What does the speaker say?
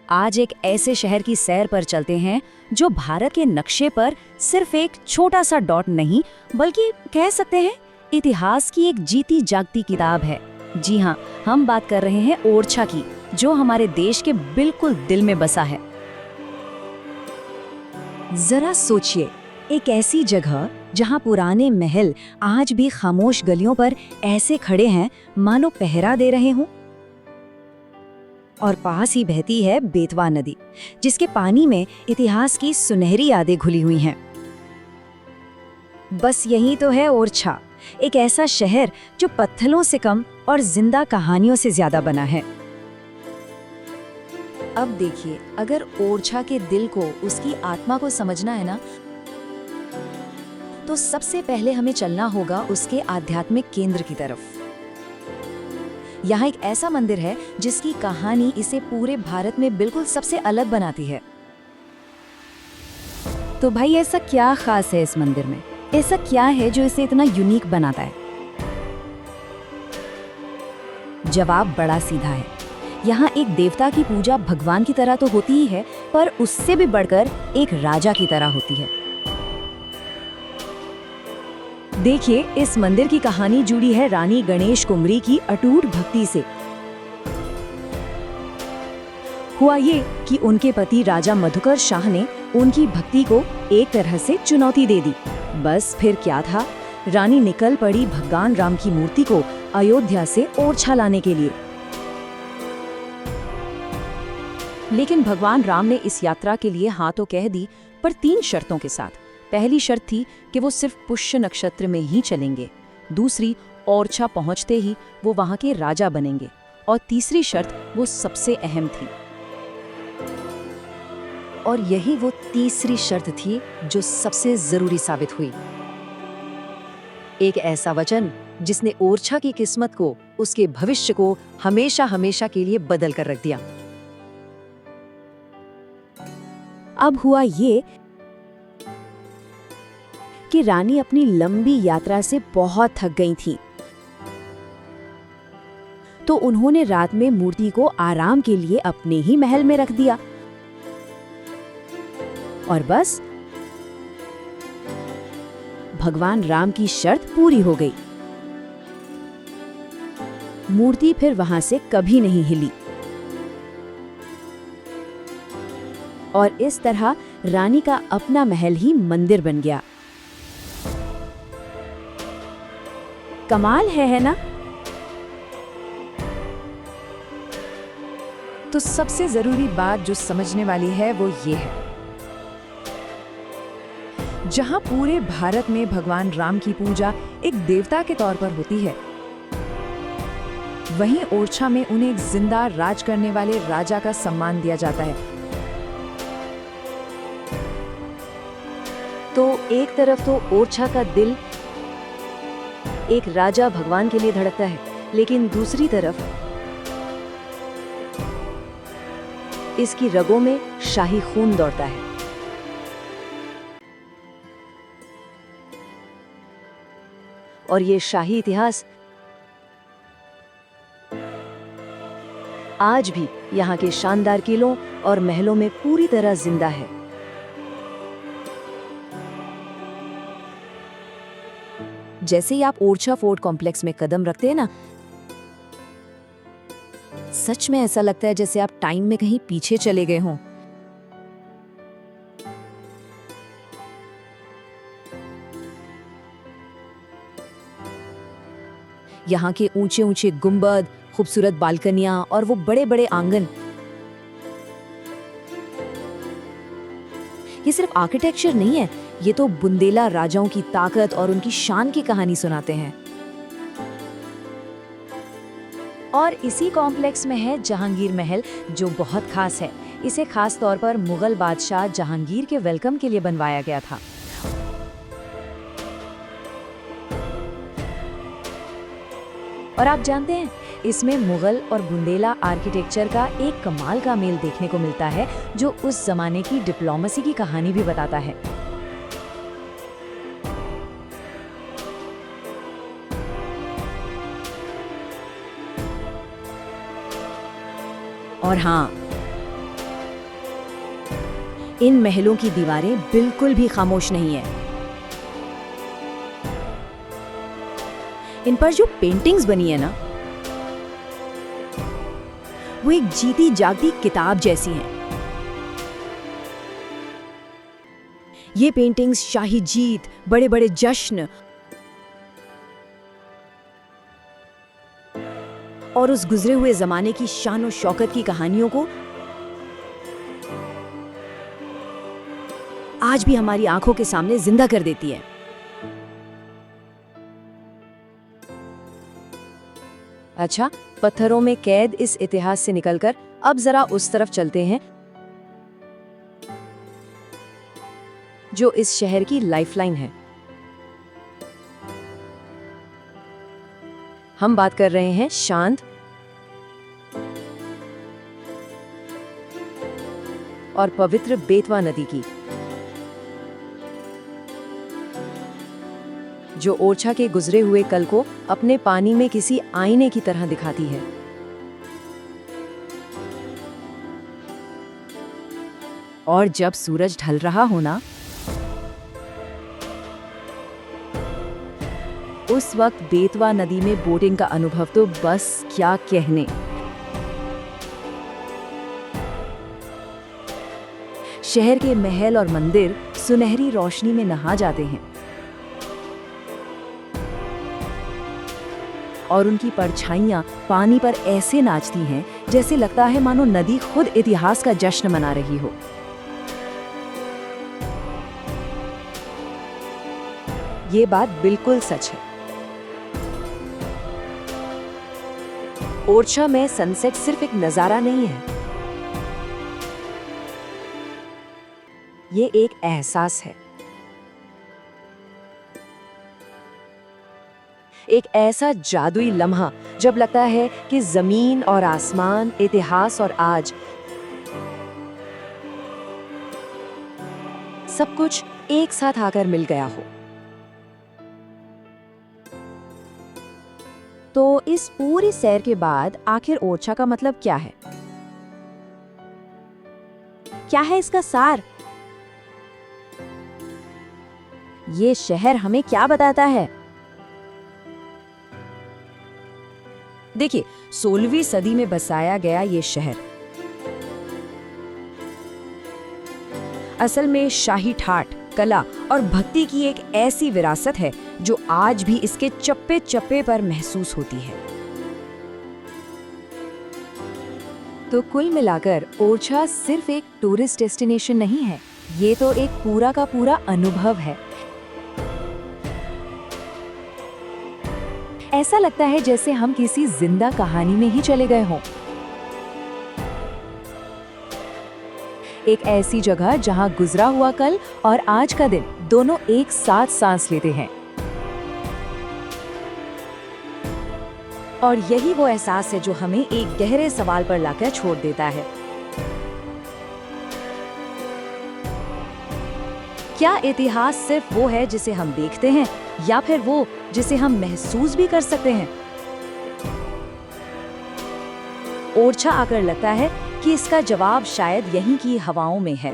आज एक ऐसे शहर की सैर पर चलते हैं जो भारत के नक्शे पर सिर्फ एक छोटा सा डॉट नहीं बल्कि कह सकते हैं इतिहास की एक जीती जागती किताब है। जी हाँ, हम बात कर रहे हैं ओरछा की, जो हमारे देश के बिल्कुल दिल में बसा है। जरा सोचिए, एक ऐसी जगह जहाँ पुराने महल आज भी खामोश गलियों पर ऐसे खड़े हैं मानो पहरा दे रहे हों। और पास ही बहती है बेतवा नदी, जिसके पानी में इतिहास की सुनहरी यादें घुली हुई हैं। बस यही तो है ओरछा, एक ऐसा शहर जो पत्थरों से कम और जिंदा कहानियों से ज्यादा बना है। अब देखिए, अगर ओरछा के दिल को, उसकी आत्मा को समझना है ना, तो सबसे पहले हमें चलना होगा उसके आध्यात्मिक केंद्र की तरफ। यहाँ एक ऐसा मंदिर है जिसकी कहानी इसे पूरे भारत में बिल्कुल सबसे अलग बनाती है। तो भाई, ऐसा क्या खास है इस मंदिर में? ऐसा क्या है जो इसे इतना यूनिक बनाता है? जवाब बड़ा सीधा है। यहाँ एक देवता की पूजा भगवान की तरह तो होती ही है, पर उससे भी बढ़कर एक राजा की तरह होती है। देखिए, इस मंदिर की कहानी जुड़ी है रानी गणेश कुमरी की अटूट भक्ति से। हुआ ये कि उनके पति राजा मधुकर शाह ने उनकी भक्ति को एक तरह से चुनौती दे दी। बस फिर क्या था, रानी निकल पड़ी भगवान राम की मूर्ति को अयोध्या से ओरछा लाने के लिए। लेकिन भगवान राम ने इस यात्रा के लिए हाँ तो कह दी, पर 3 शर्तों के साथ। पहली शर्त थी कि वो सिर्फ पुष्य नक्षत्र में ही चलेंगे। दूसरी, ओरछा पहुंचते ही वो वहां के राजा बनेंगे। और तीसरी शर्त, वो सबसे अहम थी। और यही वो तीसरी शर्त थी जो सबसे जरूरी साबित हुई। एक ऐसा वचन जिसने ओरछा की किस्मत को, उसके भविष्य को हमेशा हमेशा के लिए बदल कर रख दिया। अब हुआ ये कि रानी अपनी लंबी यात्रा से बहुत थक गई थी, तो उन्होंने रात में मूर्ति को आराम के लिए अपने ही महल में रख दिया। और बस भगवान राम की शर्त पूरी हो गई। मूर्ति फिर वहां से कभी नहीं हिली। और इस तरह रानी का अपना महल ही मंदिर बन गया। कमाल है ना? तो सबसे जरूरी बात जो समझने वाली है वो ये है, जहां पूरे भारत में भगवान राम की पूजा एक देवता के तौर पर होती है, वहीं ओरछा में उन्हें एक जिंदा राज करने वाले राजा का सम्मान दिया जाता है। तो एक तरफ तो ओरछा का दिल एक राजा भगवान के लिए धड़कता है, लेकिन दूसरी तरफ इसकी रगों में शाही खून दौड़ता है। और ये शाही इतिहास आज भी यहाँ के शानदार किलों और महलों में पूरी तरह जिंदा है। जैसे ही आप ओरछा फोर्ट कॉम्प्लेक्स में कदम रखते हैं ना, सच में ऐसा लगता है जैसे आप टाइम में कहीं पीछे चले गए हों। यहाँ के ऊंचे ऊंचे गुंबद, खूबसूरत बालकनियां और वो बड़े बड़े आंगन, ये सिर्फ आर्किटेक्चर नहीं है, ये तो बुंदेला राजाओं की ताकत और उनकी शान की कहानी सुनाते हैं। और इसी कॉम्प्लेक्स में है जहांगीर महल, जो बहुत खास है। इसे खास तौर पर मुगल बादशाह जहांगीर के वेलकम के लिए बनवाया गया था। और आप जानते हैं, इसमें मुगल और बुंदेला आर्किटेक्चर का एक कमाल का मेल देखने को मिलता है, जो उस जमाने की डिप्लोमेसी की कहानी भी बताता है। और हाँ, इन महलों की दीवारें बिल्कुल भी खामोश नहीं है। इन पर जो पेंटिंग्स बनी है ना, वो एक जीती जागती किताब जैसी हैं। ये पेंटिंग्स शाही जीत, बड़े बड़े जश्न और उस गुजरे हुए जमाने की शान और शौकत की कहानियों को आज भी हमारी आंखों के सामने जिंदा कर देती है। अच्छा, पत्थरों में कैद इस इतिहास से निकलकर अब जरा उस तरफ चलते हैं जो इस शहर की लाइफलाइन है। हम बात कर रहे हैं शांत और पवित्र बेतवा नदी की, जो ओरछा के गुजरे हुए कल को अपने पानी में किसी आईने की तरह दिखाती है। और जब सूरज ढल रहा हो ना, उस वक्त बेतवा नदी में बोटिंग का अनुभव तो बस क्या कहने। शहर के महल और मंदिर सुनहरी रोशनी में नहा जाते हैं और उनकी परछाइयां पानी पर ऐसे नाचती हैं जैसे लगता है मानो नदी खुद इतिहास का जश्न मना रही हो। ये बात बिल्कुल सच है। ओरछा में सनसेट सिर्फ एक नजारा नहीं है, ये एक एहसास है। एक ऐसा जादुई लम्हा जब लगता है कि जमीन और आसमान, इतिहास और आज, सब कुछ एक साथ आकर मिल गया हो। तो इस पूरी सैर के बाद आखिर ओरछा का मतलब क्या है? क्या है इसका सार? ये शहर हमें क्या बताता है? देखिए, 16वीं सदी में बसाया गया ये शहर असल में शाही ठाठ, कला और भक्ति की एक ऐसी विरासत है जो आज भी इसके चप्पे चप्पे पर महसूस होती है। तो कुल मिलाकर ओरछा सिर्फ एक टूरिस्ट डेस्टिनेशन नहीं है, ये तो एक पूरा का पूरा अनुभव है। ऐसा लगता है जैसे हम किसी जिंदा कहानी में ही चले गए हों। एक ऐसी जगह जहां गुजरा हुआ कल और आज का दिन दोनों एक साथ सांस लेते हैं। और यही वो एहसास है जो हमें एक गहरे सवाल पर लाकर छोड़ देता है। क्या इतिहास सिर्फ वो है जिसे हम देखते हैं या फिर वो जिसे हम महसूस भी कर सकते हैं? ओरछा आकर लगता है कि इसका जवाब शायद यहीं की हवाओं में है।